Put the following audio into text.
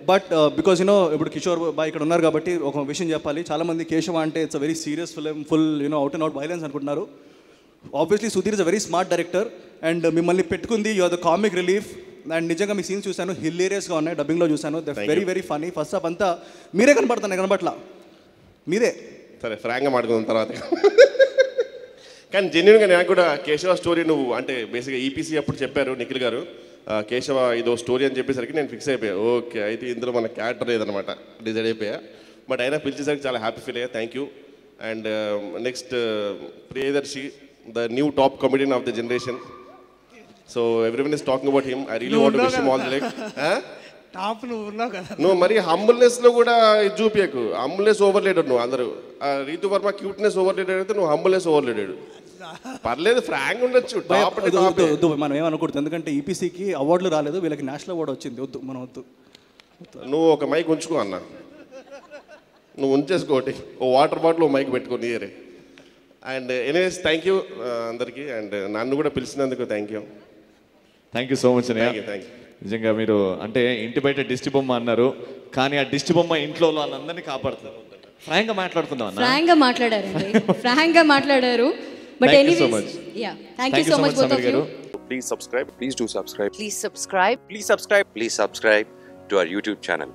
But because you know ఇప్పుడు Kishore bye ఇక్కడ ఉన్నారు కాబట్టి ఒక విషయం చెప్పాలి. చాలామంది కేశవ అంటే it's a very serious film, full you know out and out violence అనుకుంటున్నారు. Obviously Sudheer is a very smart director and మిమ్మల్ని పెట్టుకుంది you are the comic relief. And నిజంగా మీ సీన్స్ చూశాను, హిలేరియస్గా ఉన్నాయి, డబ్బింగ్లో చూశాను, the very very funny. First half అంతా మీరే కనపడుతున్నాయి, కనపట్లా మీదే. సరే ఫ్రాంక్గా మాట్లాడుకున్న తర్వాత కానీ జెన్యున్గా నాకు కూడా కేశవ స్టోరీ నువ్వు అంటే బేసిక్గా ఈపీసీ అప్పుడు చెప్పారు నిఖిల్ గారు కేశవ ఇదో స్టోరీ అని చెప్పేసరికి నేను ఫిక్స్ అయిపోయా. ఓకే అయితే ఇందులో మన క్యారెక్టర్ లేదనమాట, డిసైడ్ అయిపోయా. బట్ అయినా పిలిచేసరికి చాలా హ్యాపీ ఫీల్ అయ్యా. Thank you. And next Priyadarshi, the new top comedian of the generation. So everyone is talking about him. I really want to wish him all the like. Top నువ్వు ఉన్నావు కదా. నువ్వు మరి హంబుల్నెస్లో కూడా ఇది చూపించకు. హంబుల్నెస్ ఓవర్లేడెడ్ నువ్వు. అందరూ రీతు వర్మ క్యూట్నెస్ ఓవర్లేడెడ్ అయితే నువ్వు హంబుల్నెస్ ఓవర్లేడెడ్. పర్లేదు ఫ్రాంక్ ఉండొచ్చు. వద్దు మనం ఏమనకూడదు, ఎందుకంటే ఈపీసీకి అవార్డులు రాలేదు, వీళ్ళకి నేషనల్ అవార్డు వచ్చింది. వద్దు మనం వద్దు. నువ్వు ఒక మైక్ ఉంచుకో అన్న, నువ్వు ఉంచేసుకోటి. ఓ వాటర్ బాటిల్ ఓ మైక్ పెట్టుకో నియరే. అండ్ ఎనీవేస్ థ్యాంక్ యూ అందరికీ. అండ్ నన్ను కూడా పిలిచినందుకు thank you. Thank you so much అన్నయ్య. Thank you. నిజంగా మీరు అంటే ఇంటి బయట దిష్టి బొమ్మ అన్నారు, కానీ ఆ దిష్టి బొమ్మ ఇంట్లో వాళ్ళందరినీ కాపాడుతారు. ఫ్రాంక్గా మాట్లాడుతున్నాం అన్న. ఫ్రాంక్గా మాట్లాడారండి, ఫ్రాంక్గా మాట్లాడారు. But anyways, yeah, thank you so much both of you. Please subscribe. Please do subscribe. Please subscribe. Please subscribe. Please subscribe to our YouTube channel.